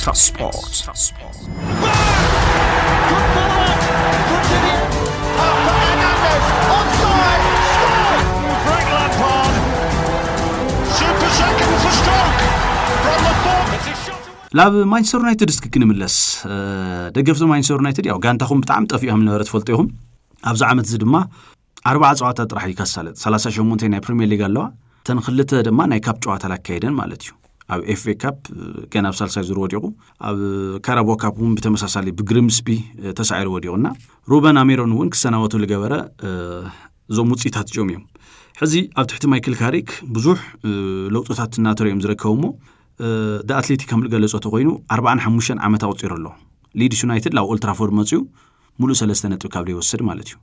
ስፖርት ላብ ማንቸስተር ዩናይትድ እስክክን ምለስ ደገፍቲ ማንቸስተር ዩናይትድ ያው ጋንታኹም በጣም ጠፊኦም ነበረ ትፈልጡኹም ኣብዚ ዓመት እዚ ድማ 40 ጸዋታ ጥራሕ ይከሳለጥ 38 ናይ ፕሪሚየር ሊግ ኣለዋ ተንክልተ ድማ ናይ ካፕ ጨዋታ ላካይደን ማለት እዩ ኣብ ኤፍኤ ካፕ ገና ኣብ ሳልሳይ ዙር ወዲቁ ኣብ ካራቦ ካፕም በተመሳሳሊ ብግሪምስቢ ተሳዒሩ ወዲቁና ሩበን አሚሮን እውን ክሰናወቱ ልገበረ ዞም ውጽኢታት ጆም ሕዚ ኣብ ትሕቲ ማይክል ካሪክ ብዙሕ ለውጦታት እናተረዮም ዝረከቡሞ ዳ አትሌቲክ ከም ገለጾት ኮይኑ 45 ዓመት ኣውጽሩ ኣሎ ሊድስ ዩናይትድ ላብ ኦልድ ትራፎርድ መጽዩ ሙሉ 3 ነጥብ ካብ ሊወስድ ማለት እዩ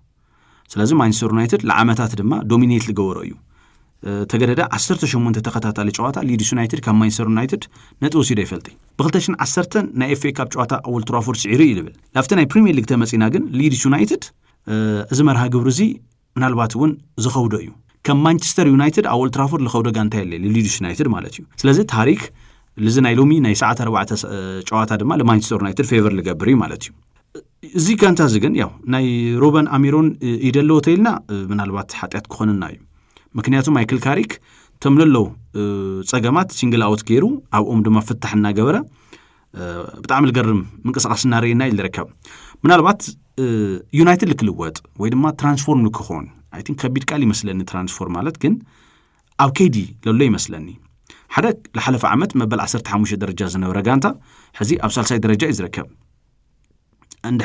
ስለዚህ ማንቸስተር ዩናይትድ ለዓመታት ድማ ዶሚኔት ልገበሮ እዩ ተገደዳ 18 ተኸታታሊ ጨዋታ ሊድስ ዩናይትድ ካብ ማንቸስተር ዩናይትድ ነጥብ ወሲዱ ይፈልጥ ብ2010 ናይ ኤፍኤ ካፕ ጨዋታ ኦልድ ትራፎርድ ሲዒሩ ይልብል ላፍተ ናይ ፕሪሚየር ሊግ ተመጺና ግን ሊድስ ዩናይትድ እዚ መርሃ ግብሪ እዚ ምናልባት እውን ዝኸውዶ እዩ ከም ማንቸስተር ዩናይትድ ኣብ ኦልድ ትራፎርድ ልኸውዶ ጋንታ የለ ሊድስ ዩናይትድ ማለት እዩ ስለዚህ ታሪክ ልዚ ናይ ሎሚ ናይ ሰዓት 4 ጨዋታ ድማ ለማንቸስተር ዩናይትድ ፌቨር ልገብሪ ማለት እዩ እዚ ጋንታ እዚ ግን ያው ናይ ሩበን አሚሮን ይደሎ ተይልና ምናልባት ሓጢያት ክኾንና እዩ ምክንያቱም ማይክል ካሪክ ተምለለው ጸገማት ሲንግል አውት ገይሩ ኣብኦም ድማ ፍታሕና ገበረ በጣም ልገርም ምንቅስቃስና ርኢና ይልረከብ ምናልባት ዩናይትድ ልክልወጥ ወይ ድማ ትራንስፎርም ልክኾን አይ ቲንክ ከቢድ ቃል ይመስለኒ ትራንስፎርም ማለት ግን ኣብ ከይዲ ለሎ ይመስለኒ ሓደ ለሐለፈ ዓመት መበል 15 ደረጃ ዝነበረ ጋንታ ሕዚ ኣብ ሳልሳይ ደረጃ ይዝረከብ እንደ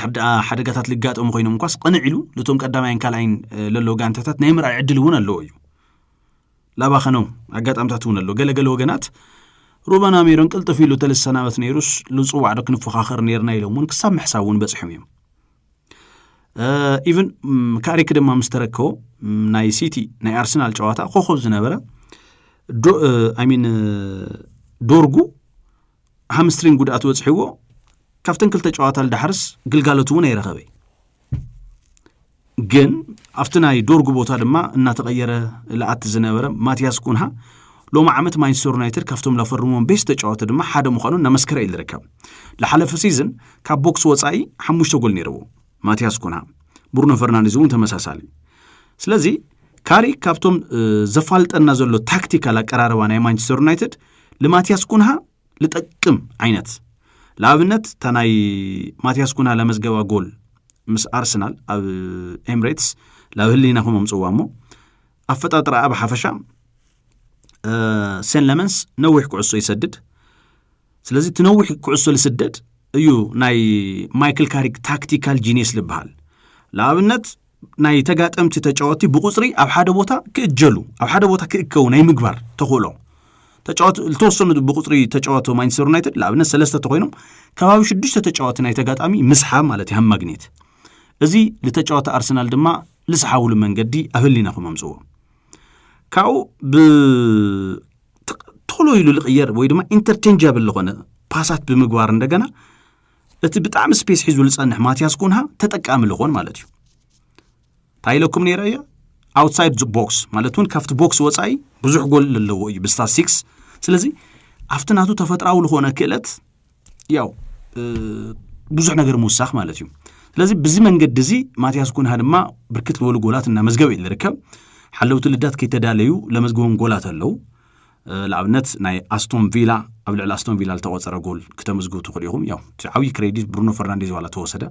ሓደጋታት ልጋጠሙ ኮይኖም እንኳስ ቅንዒሉ ለቶም ቀዳማይን ካልኣይን ለሎ ጋንታታት ናይ ምርኣይ ዕድል እውን ኣለዎ እዩ ላባኸነው ኣጋጣምታት እውን ኣሎ ገለገለ ወገናት ሩበን አሚሮን ቅልጥፍ ኢሉ ተልሰናበት ነይሩስ ልጽዋዕ ዶ ክንፈኻኸር ነርና ኢሎም እውን ክሳብ ምሕሳብ እውን በጽሖም እዮም ኢቭን ካሪክ ድማ ምስተረከቦ ናይ ሲቲ ናይ አርሰናል ጨዋታ ኮኸብ ዝነበረ ዶርጉ ሃምስትሪንግ ጉድኣት ወጽሕዎ ካፍተን ክልተ ጨዋታ ልዳሕርስ ግልጋሎቱ እውን አይረኸበይ ግን ኣብቲ ናይ ዶርጉ ቦታ ድማ እናተቀየረ ለኣት ዝነበረ ማቲያስ ኩንሃ ሎማ ዓመት ማንቸስተር ዩናይትድ ካፍቶም ለፈርሞም ቤስት ጨዋታ ድማ ሓደ ምዃኑ ነመስከረ ይልረከብ ለሐለፈ ሲዝን ካብ ቦክስ ወጻኢ 5 ጎል ነይርዎ ማቲያስ ኩንሃ ብሩኖ ፈርናንዴዝ እውን ተመሳሳሊ ስለዚህ ካሪክ ካብቶም ዘፋልጠና ዘሎ ታክቲካል አቀራረባ ናይ ማንቸስተር ዩናይትድ ለማቲያስ ኩንሃ ልጠቅም አይነት ለአብነት ተናይ ማቲያስ ኩንሃ ለመዝገባ ጎል ምስ አርሰናል ኣብ ኤምሬትስ ለህሊናኹም ምጽዋሞ አፈጣጥራ ኣብ ሓፈሻ ሴን ለመንስ ነውሕ ኩዕሶ ይሰድድ ስለዚህ ትነውሕ ኩዕሶ ልስደድ እዩ ናይ ማይክል ካሪክ ታክቲካል ጂኒየስ ልበሃል ለአብነት ናይ ተጋጠምቲ ተጫወቲ ብቁጽሪ ኣብ ሓደ ቦታ ክእጀሉ ኣብ ሓደ ቦታ ክእከው ናይ ምግባር ተኾሎ ተጫወት ልተወሰኑ ብቁጽሪ ተጫወቱ ማንቸስተር ዩናይትድ ለአብነት 3 ተኮይኖም ከባቢ 6 ተጫወቲ ናይ ተጋጣሚ ምስሓብ ማለት ይሃም ማግኔት እዚ ለተጫወተ አርሰናል ድማ ልስሓውሉ መንገዲ አህሊናኹም ምጽዎ ካው ቶሎ ይሉ ልቅየር ወይ ድማ ኢንተርቼንጃብል ለሆነ ፓሳት ብምግባር እንደገና እቲ በጣም ስፔስ ሒዙ ልጸንሕ ማቲያስ ኩንሃ ተጠቃሚ ለሆን ማለት እዩ ታይለኩም ነይራያ outside the box ማለቱን ካፍት ቦክስ ወጻይ ብዙሕ ጎል ለለዎ እዩ በስታቲስቲክስ ስለዚህ አፍተናቱ ተፈጥራው ለሆነ ክእለት ያው ብዙሕ ነገር ሙሳኽ ማለት እዩ ስለዚህ በዚህ መንገድ እዚ ማቲያስ ኩንሃ ድማ ብርክት ለወሉ ጎላት እና መዝገብ ይልርከብ ሓለውት ልዳት ከይተዳለዩ ለመዝገቦም ጎላት አለው ለአብነት ናይ አስቶን ቪላ ኣብ ልዕሊ አስቶን ቪላ ተቆጸረ ጎል ከተመዝገቡ ትኽሪኹም ያው ዓዊ ክሬዲት ብሩኖ ፈርናንዴዝ ዋላ ተወሰደ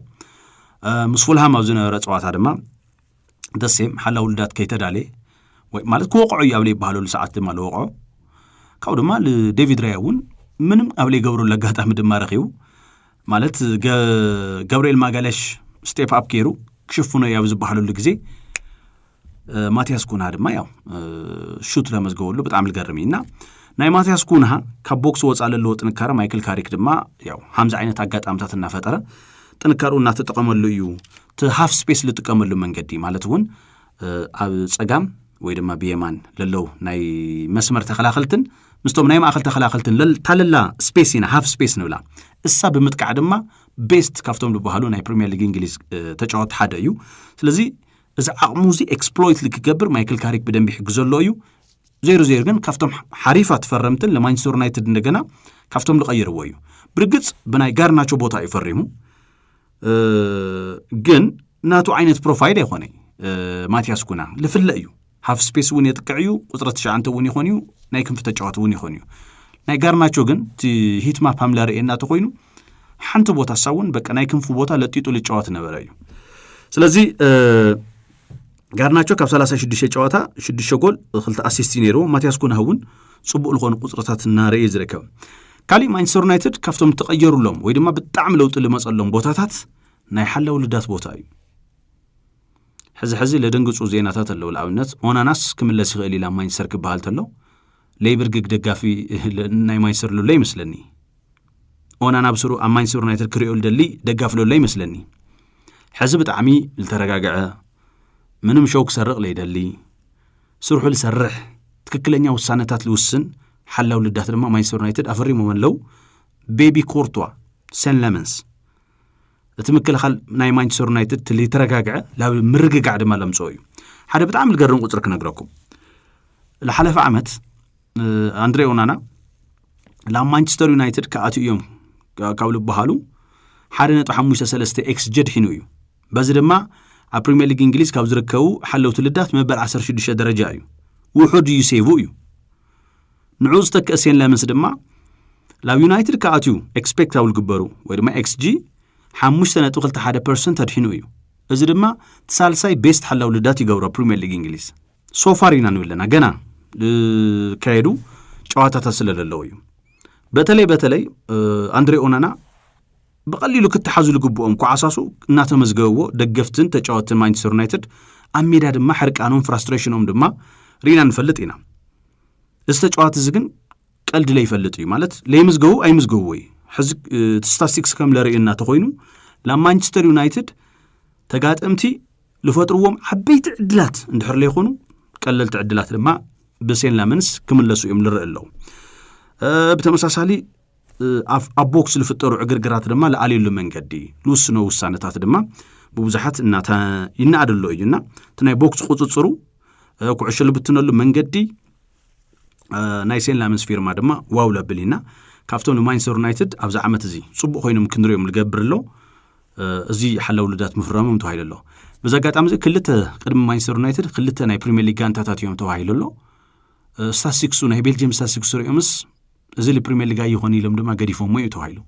ምስ ፉልሃም ኣብ ዝነበረ ጸዋታ ድማ ደሴም ሓላው ልዳት ከይተዳለ ወይ ማለት ኮቆዑ ያብለ ይባሃሉ ለሰዓት ድማ ለወቆ ካው ድማ ለዴቪድ ራያውን ምንም ኣብለ ገብሩ ለጋጣም ድማ ረኺው ማለት ገብርኤል ማጋለሽ ስቴፕ አፕ ኬሩ ክሽፉነ ያብ ዝባሃሉ ለጊዜ ማቲያስ ኩንሃ ድማ ያው ሹት ለመዝገበሉ በጣም ልገርሚና ናይ ማቲያስ ኩንሃ ካብ ቦክስ ወጻ ለለዎ ጥንካረ ማይክል ካሪክ ድማ ያው 50 አይነት አጋጣምታት እና ፈጠረ ጥንካሩ እና ተጠቀመሉ እዩ ሃፍ ስፔስ ልጥቀመሉ መንገዲ ማለት እውን ኣብ ጸጋም ወይ ድማ ቢየማን ለለው ናይ መስመር ተኸላኸልትን ምስቶም ናይ ማእኸል ተኸላኸልትን ታለላ ስፔስ ኢና ሃፍ ስፔስ ንብላ እሳ ብምጥቃዕ ድማ ቤስት ካፍቶም ልባሃሉ ናይ ፕሪሚየር ሊግ እንግሊዝ ተጫወት ሓደ እዩ ስለዚህ እዚ አቅሙዚ ኤክስፕሎይት ልክገብር ማይክል ካሪክ በደንብ ይሕግዘሎ እዩ 0-0 ግን ካፍቶም ሓሪፋት ፈረምትን ለማንቸስተር ዩናይትድ እንደገና ካፍቶም ልቀይርዎ እዩ ብርግጽ ብናይ ጋርናቾ ቦታ ይፈሪሙ ግን ናቱ ዓይነት ፕሮፋይል ይኾነ ማቲያስ ኩና ልፍለ እዩ ሃፍ ስፔስ ውን የጥቀዕዩ ቁጥረ 9 ውን ይኾን እዩ ናይ ክንፍ ተጫዋት ውን ይኾን እዩ ናይ ጋርናቾ ግን ሂት ማፕ ሐምላ ርኤና ተኮይኑ ሓንቲ ቦታ ሳውን በቃ ናይ ክንፍ ቦታ ለጢጡ ልጫወት ነበረ እዩ ስለዚ ጋርናቾ ካብ 36 ጨዋታ 6 ጎል 2 አሲስት ነይሩ ማቲያስ ኩና ውን ጽቡቕ ልኾኑ ቁጥረታት ናርኤ ዝረከብ ካሊ ማንቸስተር ዩናይትድ ካፍቶም ተቀየሩሎም ወይ ድማ ብጣዕሚ ለውጥ ልመጸሎም ቦታታት ናይ ሓላው ልዳት ቦታ እዩ ሕዚ ለደንግጹ ዜናታት አለው ለአብነት ኦናናስ ክምለስ ይኽእል ኢላ ማንቸስተር ክባሃል ተሎ ለይብርግግ ደጋፊ ናይ ማንቸስተር ሎ ይመስለኒ ኦናና ብስሩ ኣብ ማንቸስተር ዩናይትድ ክሪኦ ልደሊ ደጋፊ ሎ ይመስለኒ ሕዚ ብጣዕሚ ልተረጋግዐ ምንም ሾው ክሰርቕ ለይደሊ ስርሑ ልሰርሕ ትክክለኛ ውሳነታት ልውስን ሓላው ልዳት ድማ ማንቸስተር ዩናይትድ አፈሪሞም አለው ቤቢ ኮርቷ ሰን ለመንስ እትምክልኻል ናይ ማንቸስተር ዩናይትድ ልተረጋግዐ ላብ ምርግጋዕ ድማ ለምጾ እዩ ሓደ በጣም ልገርም ቁጥር ክነግረኩም ለሐለፈ ዓመት አንድሬ ኦናና ለማንቸስተር ዩናይትድ ከአትዮም ካብሉ በሃሉ 1.53 ኤክስጂ ሒኑ እዩ በዚ ድማ ኣብ ፕሪሚየር ሊግ እንግሊዝ ካብ ዝርከቡ ሓለውት ልዳት መበል 16 ደረጃ እዩ ውሑድ ዩሴቭ እዩ ንዑ ዝተከሰን ለምንስ ድማ ላብ ዩናይትድ ከአትዩ ኤክስፔክት አውል ግበሩ ወይ ድማ ኤክስጂ 5.21% አድሒኑ እዩ እዚ ድማ ተሳልሳይ ቤስት ሓላው ልዳት ይገብሮ ፕሪሚየር ሊግ እንግሊዝ ሶፋር ኢና ንብለና ገና ካይዱ ጨዋታታት ስለለለው እዩ በተለይ አንድሬ ኦናና በቀሊሉ ክትሓዙ ልግብኦም ኳዓሳሱ እናተመዝገበው ደገፍትን ተጫዋትን ማንቸስተር ዩናይትድ አሜዳ ድማ ሕርቃኖም ፍራስትሬሽኖም ድማ ሪና ንፈልጥ ኢና እዚ ተጫዋት እዚ ግን ቀልድ ላይ ይፈልጥ እዩ ማለት ለይምዝገቡ አይምዝገቡ ወይ ሕዚ ስታቲስቲክስ ከም ለርእና ተኮይኑ ለማንቸስተር ዩናይትድ ተጋጠምቲ ልፈጥሩዎም ዓበይቲ ዕድላት እንድሕር ላይ ኾኑ ቀለልቲ ዕድላት ድማ በሴን ላመንስ ክምለሱ እዮም ልርእለው በተመሳሳሊ አቦክስ ልፍጠሩ ዕግርግራት ድማ ለአሌሉ መንገዲ ልውስኖ ውሳነታት ድማ በብዛሓት እናታ ይናደሎ እዩና ተናይ ቦክስ ቁጽጽሩ ኩዕሾ ልብትነሉ መንገዲ ናይ ሴን ላመንስ ፊርማ ድማ ዋው ለብሊና ካፍቶም ማንቸስተር ዩናይትድ ኣብዛ ዓመት እዚ ጽቡቕ ኮይኖም ክንሪኦም ልገብርሎ እዚ ሓላው ልዳት ምፍረሞም ተዋሂለሎ በዛ አጋጣሚ እዚ ክልተ ቅድም ማንቸስተር ዩናይትድ ክልተ ናይ ፕሪሚየር ሊግ ጋንታታት እዮም ተዋሂለሎ ስታቲስቲክሱ ናይ ቤልጅየም ስታቲስቲክስ ሪኦምስ እዚ ለፕሪሚየር ሊግ ይሆን ኢሎም ድማ ገዲፎም ወይ ተዋሂሉ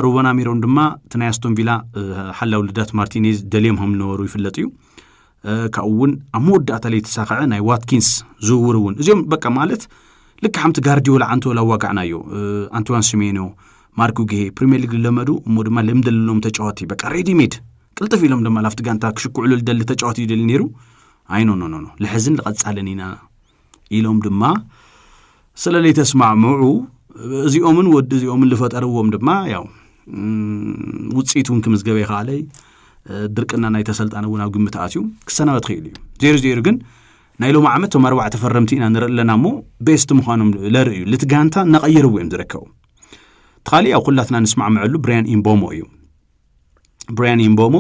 ሩበን አሚሮን ድማ ተናይ አስቶን ቪላ ሓላው ልዳት ማርቲኔዝ ደሊም هم ነበሩ ይፍለጥ እዩ ካውን አሞዳታ ላይ ተሳኸዐ ናይ ዋትኪንስ ዝውውሩን እዚኦም በቃ ማለት ልክ ሓምቲ ጋርዲዮላ አንቶላ ዋጋዕናዮ አንቶዋን ሲሜኖ ማርኮ ጌ ፕሪሚየር ሊግ ለመዱ ሞድማ ለምደልሎም ተጫዋቲ በቃ ሬዲ ሜድ ቅልጥፍ ኢሎም ድማ ላፍት ጋንታ ክሽኩዕሉ ልደል ተጫዋቲ ይደል ኔሩ አይ ኖ ለሕዝን ልቀጻለኒና ኢሎም ድማ ስለለይ ተስማዕምዑ እዚኦምን ወድ እዚኦምን ልፈጠርዎም ድማ ያው ውጽኢቱን ክምዝገበ ይኻለይ ድርቅና ናይ ተሰልጣነውን ኣብ ግምት ኣትዩ ክሰናበት ኺእል እዩ 0-0 ግን ናይ ሎማ ዓመት ቶም 4 ተፈረምቲ ኢና ንርእለና ሞ ቤስት ምዃኖም ለርእዩ ልትጋንታ ነቐይርዎ እዮም ዝረከቡ ተኻሊ ያው ኩላትና ንስማዕምዕሉ ብራያን ኢምቦሞ እዩ ብራያን ኢምቦሞ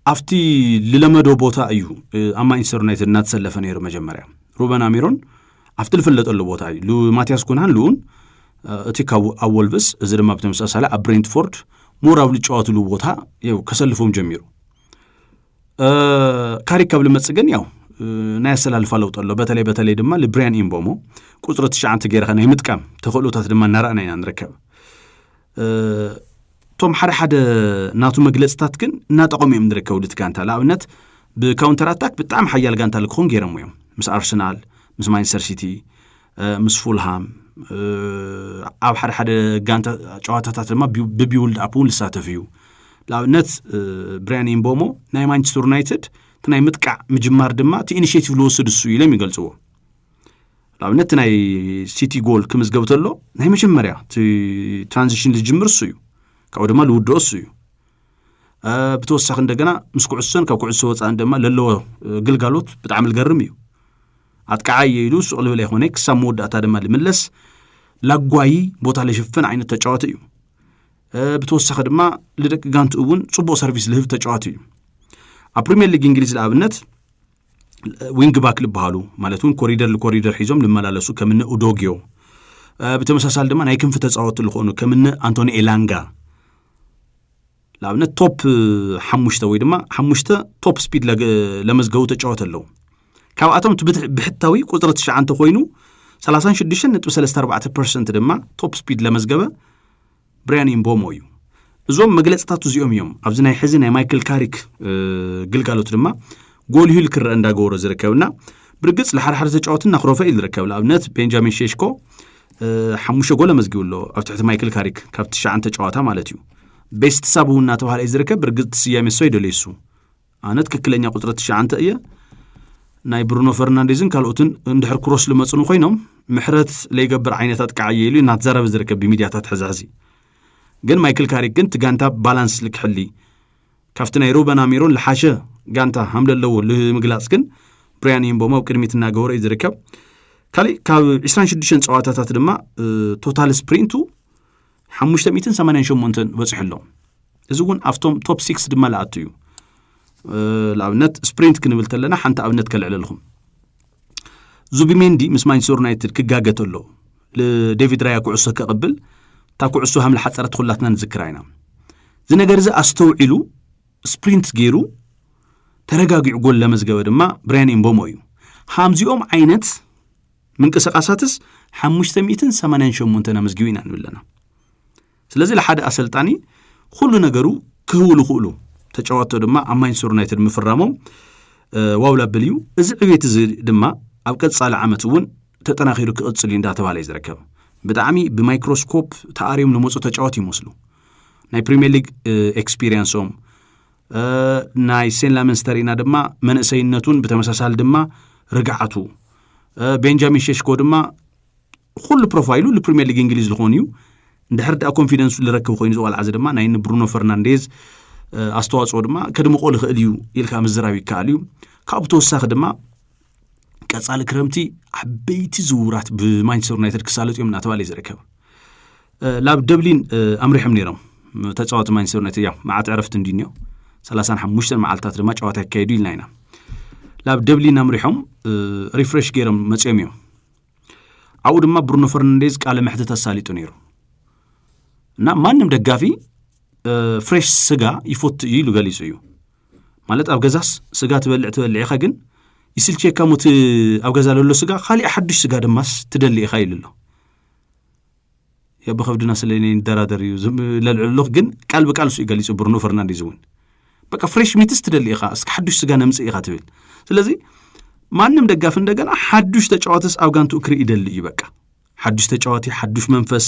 ኣፍቲ ልለመዶ ቦታ እዩ ኣብ ማንቸስተር ዩናይትድ እናተሰለፈ ነይሩ መጀመርያ ሩበን አሚሮን ኣፍቲ ልፍለጠሉ ቦታ እዩ ማቲያስ ኩናን ልኡን እቲ ካብ ኣብ ወልቭስ እዚ ድማ ብተመሳሳሊ ኣብ ብሬንትፎርድ ሞራብ ልጫወትሉ ቦታ ያው ከሰልፎም ጀሚሩ ካሪክ ካብ ልመጽገን ያው ናይ አሰላልፋ ለውጠሎ በተለይ ድማ ለብራያን ኢምቦሞ ቁጥር 9 ገይረኸ ናይ ምጥቃም ተኸእሎታት ድማ ናራእና ኢና ንረከብ ቶም ሓደ ናቱ መግለጽታት ግን እናጠቆም እዮም ንረከቡ ልትጋንታ ለኣብነት ብካውንተር አታክ በጣም ሓያል ጋንታ ልክኾን ገይረም እዮም ምስ አርሰናል ምስ ማንቸስተር ሲቲ ምስ ፉልሃም ኣብ ሓደ ጋንታ ጨዋታታት ድማ ብቢውልድ አፑን ልሳተፍ እዩ ለኣብነት ብራያን ኢምቦሞ ናይ ማንቸስተር ዩናይትድ ናይ ምጥቃዕ ምጅማር ድማ እቲ ኢኒሺዬቲቭ ልወስድ እሱ ኢሎም ይገልጽዎ ለኣብነት ናይ ሲቲ ጎል ክምዝገብተሎ ናይ መጀመርያ እቲ ትራንዚሽን ልጅምር እሱ እዩ ካብኡ ድማ ልውድኦ እሱ እዩ ብተወሳኺ እንደገና ምስ ኩዕሶን ካብ ኩዕሶ ወፃእን ድማ ለለዎ ግልጋሎት ብጣዕሚ ልገርም እዩ አጥቃዓይ ኢሉ ሱቅ ልብል ይኾነ ክሳብ መወዳእታ ድማ ልምለስ ላጓይ ቦታ ለሽፍን ዓይነት ተጫዋቲ እዩ ብተወሳኺ ድማ ልደቂ ጋንቱ እውን ጽቡቕ ሰርቪስ ልህብ ተጫዋቲ እዩ ኣብ ፕሪሚየር ሊግ እንግሊዝ ለኣብነት ዊንግ ባክ ልበሃሉ ማለት እውን ኮሪደር ሒዞም ልመላለሱ ከምነ ኡዶጊዮ بتمساسال دما ناي كنف تጻወቱ لخونو كمن أنتوني إيلانغا لابن توب حموشته ወይ ድማ حموشته توب سبيد لمزغو ተጫወተ አለው ካብ አቶም ብሕታዊ ቁጥር 9 ኮይኑ 36.34% ድማ توب سبيد ለመዝገበ ብራያን ኢምቦሞ እዩ እዞም መግለጽታቱ እዚኦም እዮም ኣብዚ ናይ ሕዚ ናይ ማይክል ካሪክ ግልጋሎት ድማ ጎል ሂል ክረ እንዳገወረ ዝርከብና ብርግጽ ለሐርሐር ተጫወትና ክሮፈ ይልርከብ ለኣብነት ቤንጃሚን ሼሽኮ 5 ጎል መዝጊውሎ ኣብ ትሕቲ ማይክል ካሪክ ካብ 9 ተጫዋታ ማለት እዩ ቤስት ሳቡና ተባለ ይዝርከብ ብርግጽ ሲያሜ ሶይደለይሱ ኣነ ትክክለኛ ቁጥር 9 እየ ናይ ብሩኖ ፈርናንዴዝን ካልኦትን እንድሕር ክሮስ ለመጽኑ ኮይኖም ምሕረት ለይገብር ዓይነታት ቃዓየሉ ናትዘረብ ዝርከብ በሚዲያታት ሕዛዚ ግን ማይክል ካሪክ ግን ትጋንታ ባላንስ ልክሕሊ ካፍቲ ናይ ሩበን አሚሮን ለሓሸ ጋንታ hamdallo ለምግላጽ ግን ብራያን ኢምቦሞ ቅድሚትና ገወረ ይዝርከብ ካሊ ካብ 26 ጸዋታታት ድማ ቶታል ስፕሪንቱ 588 በጽሕሎ እዚውን አፍቶም ቶፕ 6 ድማ ለአትዩ ለአብነት ስፕሪንት ክንብል ተለና ሓንታ አብነት ከልዕለልኩም ዙቢሜንዲ ምስ ማንቸስተር ዩናይትድ ክጋገተሎ ለዴቪድ ራያ ኩዕሶ ከቅብል ታ ኩዕሶ hamle ሓጸረት ኩላትና ንዝክራይና ዝነገር እዚ አስተውዒሉ ስፕሪንት ገይሩ ተረጋጊዑ ጎል ለመዝገበ ድማ ብራያን ኢምቦሞ እዩ ሃምዚኦም ዓይነት ምንቅስቃሳትስ 588 ነመዝጊውና ንብለና ስለዚህ ለሓደ አሰልጣኒ ሁሉ ነገሩ ክህውሉ ሁሉ ተጫዋቶ ድማ ማንቸስተር ዩናይትድ ምፍራሞም ዋውላ በልዩ እዚ ዕቤት እዚ ድማ ኣብ ቀጻለ ዓመትውን ተጠናኺሩ ክቅጽል እንዳተባለ ይዝረከብ በጣዕሚ በማይክሮስኮፕ ተአሪም ለሞጾ ተጫዋት ይመስሉ ናይ ፕሪሚየር ሊግ ኤክስፒሪየንስም ናይ ሴን ላመንስተሪና ድማ መንእሰይነቱን በተመሳሳል ድማ ርግዓቱ ቤንጃሚን ሼሽኮ ድማ ሁሉ ፕሮፋይሉ ለፕሪሚየር ሊግ እንግሊዝ ለሆኒዩ እንደህርዳ ኮንፊደንስ ለረከብ ኮይኑ ዘዋል ዓዝ ድማ ናይ ብሩኖ ፈርናንዴዝ አስተዋጽኦ ድማ ከድሞ ቆል ኸልዩ ኢልካ መዝራዊ ካልዩ ካብቶ ወሳኸ ድማ ቀጻለ ክረምቲ አበይቲ ዝውራት በማንቸስተር ዩናይትድ ክሳለጥዮም ናተባለ ይዝረከብ ላብ ደብሊን አምሪሕም ነይሮም ተጫዋት ማንቸስተር ዩናይትድ ያው ማዓት ዕረፍት እንዲንዮ 35 መዓልታት ድማ ጨዋታ ያካሄዱ ይልናይና ላብ ደብሊን አምሪሕም ሪፍሬሽ ገይሮም መጽዮም እዮም አው ድማ ብሩኖ ፈርናንዴዝ ቃለ መሕተት ተሳሊጡ ነይሩ እና ማንም ደጋፊ ፍሬሽ ስጋ ይፎት ይሉ ገሊጹ እዩ ማለት ኣብ ገዛስ ስጋ ትበልዕ ኢኻ ግን ይስልቸካ ሞት ኣብ ገዛ ለሎ ስጋ খাሊ ሓድሽ ስጋ ደማስ ትደሊ ኢኻ ይልሎ የበኸብድና ስለኔ ደራደር እዩ ለልዕሎኽ ግን ቃል በቃል ሱ ይገሊጹ ብሩኖ ፈርናንዴዝ እውን በቃ ፍሬሽ ሚትስ ትደሊ ኢኻ እስከ ሓድሽ ስጋ ነምጽ ኢኻ ትብል ስለዚህ ማንም ደጋፍ እንደገና ሓድሽ ተጫዋትስ ኣብ ጋንቱ ክሪ ይደሊ እዩ በቃ ሓድሽ ተጫዋቲ ሓድሽ መንፈስ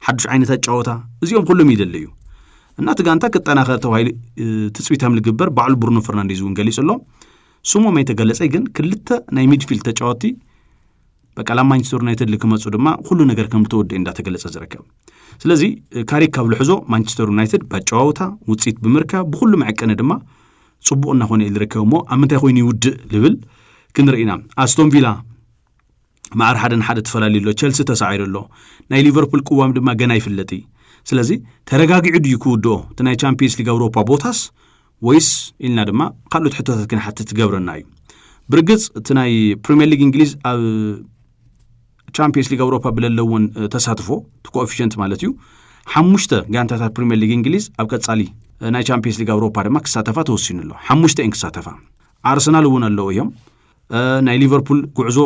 ሓድሽ ዓይነት ተጫዋታ እዚኦም ሁሉም ይደሊ እዩ እና ትጋንታ ከተናኸር ተዋይል ትጽቢታም ልግበር ባዕሉ ብሩኖ ፈርናንዴዝ እውን ገሊጹሎ ሱሞ ማይተገለጸ ግን ክልተ ናይ ሚድፊልድ ተጫዋቲ በቃ ለማንቸስተር ዩናይትድ ልክመጹ ድማ ሁሉ ነገር ከም ተወደ እንዳተገለጸ ዝረከብ ስለዚህ ካሪክ ካብ ልሕዞ ማንቸስተር ዩናይትድ በጨዋታ ውጽኢት ብምርካ በሁሉ ማዕቀነ ድማ ጽቡቅና ሆነ ይልረከብሞ አምንታይ ኮይኑ ይውድ ልብል ክንርኢና አስቶን ቪላ ማዕር ሓደ ተፈላልሎ ቸልሲ ተሳዒሩሎ ናይ ሊቨርፑል ቁዋም ድማ ገና ይፍለጢ ስለዚህ ተረጋጊዑ ዲኩዶ ተናይ ቻምፒየንስ ሊግ አውሮፓ ቦታስ ወይስ ኢልና ድማ ካልኦት ሕቶታት ግን ሓተ ትገብረና እዩ ብርግጽ ተናይ ፕሪሚየር ሊግ እንግሊዝ ኣብ ቻምፒየንስ ሊግ አውሮፓ ብለለውን ተሳትፎ ኮኤፊሽንት ማለት እዩ 5 ጋንታታት ፕሪሚየር ሊግ እንግሊዝ ኣብ ቀጻሊ ናይ ቻምፒየንስ ሊግ አውሮፓ ድማ ክሳተፋ ተወሲኑሎ 5 እንክሳተፋ አርሰናል እውን ኣለው እዮም ናይ ሊቨርፑል ጉዕዞ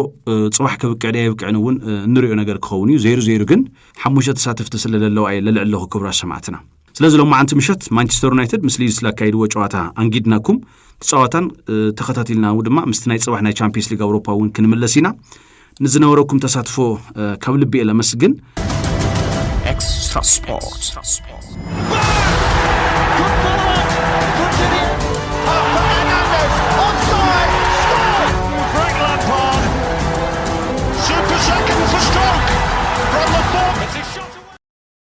ጽባሕ ከብቅዕዳ ይብቅዕንውን እንሪኦ ነገር ክኸውን እዩ 0-0 ግን 5 ተሳተፍቲ ስለለለው ኣይ ለልዕለኹ ክብራ ሰማዕትና ስለዚህ ለማዓንቲ ምሽት ማንቸስተር ዩናይትድ ምስ ሊድስ ላካይድዎ ጨዋታ አንጊድናኩም ተጻዋታን ተኸታቲልና ድማ ምስ ናይ ጽባሕ ናይ ቻምፒየንስ ሊግ አውሮፓ እውን ክንመለስ ኢና ንዝነበረኩም ተሳትፎ ካብ ልቢ ለመስግን ኤክስትራ ስፖርት